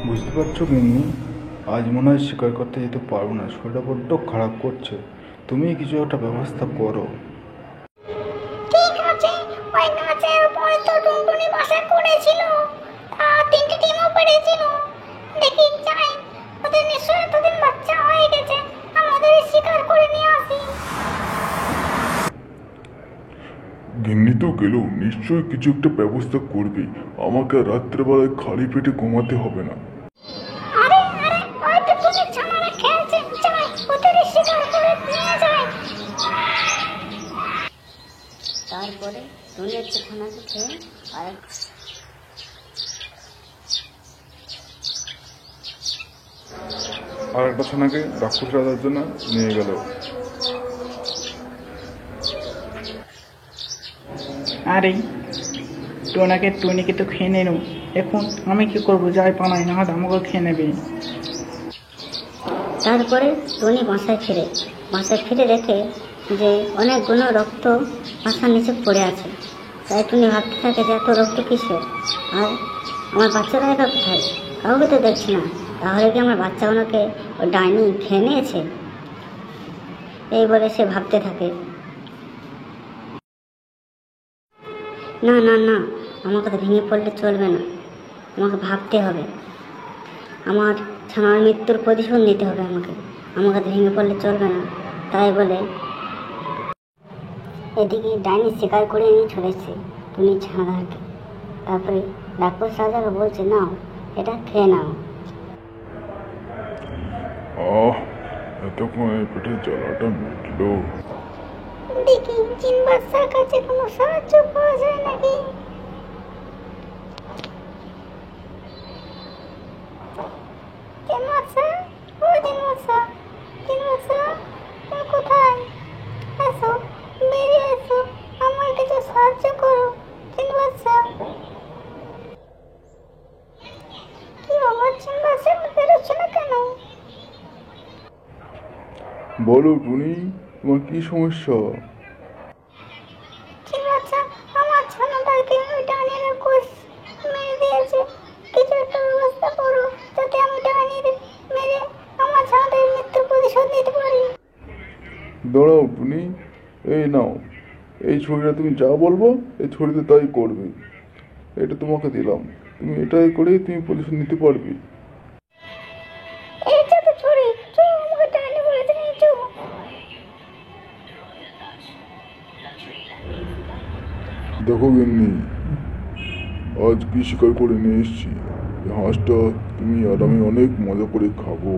বুঝতে পারছো গিন্নি, আজ মনে হয় শিকার করতে যেতে পারবো না, শরীরটা বড্ড খারাপ করছে। তুমি কিছু একটা ব্যবস্থা করো। ঠিক আছে, ওই গাছের উপরে তো টুনটুনি বাসা করেছিল, আর তিনটে ডিমও পেড়েছিল। দেখি যাই, ওদের নিশ্চয়ই এতদিন বাচ্চা হয়ে গেছে, আমাদের শিকার করে নিয়ে আসি। গিন্নি তো গেল, নিশ্চয়ই কিছু একটা ব্যবস্থা করবে। আমাকে আর রাত্রেবেলায় খালি পেটে ঘুমাতে হবে না। আরে আরে, ওই তো টুনির ছানারা খেলছে, যাই ওদের শিকার করে নিয়ে যাই। তারপরে টুনি হচ্ছে ছানাকে খেয়ে আর একটা ছানাকে রাক্ষস রাজার জন্য নিয়ে গেল। আরে টুনিকে তো খেয়ে নিল, এখন আমি কি করবো? যাই পালাই, না হয়তো আমাকে খেয়ে নেবে। তারপরে টুনি বাসায় ফিরে দেখে যে অনেকগুলো রক্ত বাসার নিচে পড়ে আছে। তাই টুনি ভাবতে থাকে যে এত রক্ত কিসের, আর আমার বাচ্চারা একা কোথায়? কাউকে তো দেখছি না। তাহলে কি আমার বাচ্চাগুলোকে ও ডাইনি খেয়ে নিয়েছে? এই বলে সে ভাবতে থাকে, না না না, আমাকে তো ভেঙে পড়লে চলবে না, আমাকে ভাবতে হবে, আমার ছানার মৃত্যুর প্রতিশোধ নিতে হবে আমাকে তো ভেঙে পড়লে চলবে না। তাই বলে এদিকে ডাইনি শিকার করে নিয়ে চলেছে টুনির ছানাদারকে। তারপরে রাক্ষস রাজাকে বলছে, নাও এটা খেয়ে নাও। এতক্ষণে পেটের জ্বালাটা মিটলো। দেখি জিন বাচ্চার কাছে কোনো সাহায্য পাওয়া যায় নাকি। জিন বাচ্চা, ও জিন বাচ্চা, তুমি কোথায়? এসো, বেরিয়ে এসো, আমার কিছু সাহায্য করো জিন বাচ্চা। কি বাবা, জিন বাচ্চা বেরোচ্ছে না কেন? বলো টুনি, তোমার কি সমস্যা? জিন বাচ্চা, আমার ছানাটাকে ওই ডাইনির কোষ মেরে দিয়েছে, কিছু একটা ব্যবস্থা করো যাতে আমি ডাইনির মেরে আমার ছানাদের মৃত্যুর প্রতিশোধ নিতে পারি। দাঁড়াও টুনি, এই নাও, এই ছড়িটা তুমি যা বলবো এই ছড়িতে তাই করবে। এটা তোমাকে দিলাম, তুমি এটাই করেই তুমি প্রতিশোধ নিতে পারবে। এইটা তো ছড়ি, তুই আমাকে ডাইনি বলেছে নিচু। দেখো গিন্নি, আজ কি শিকার করে নিয়ে এসছি। এই হাঁসটা তুমি আর আমি অনেক মজা করে খাবো।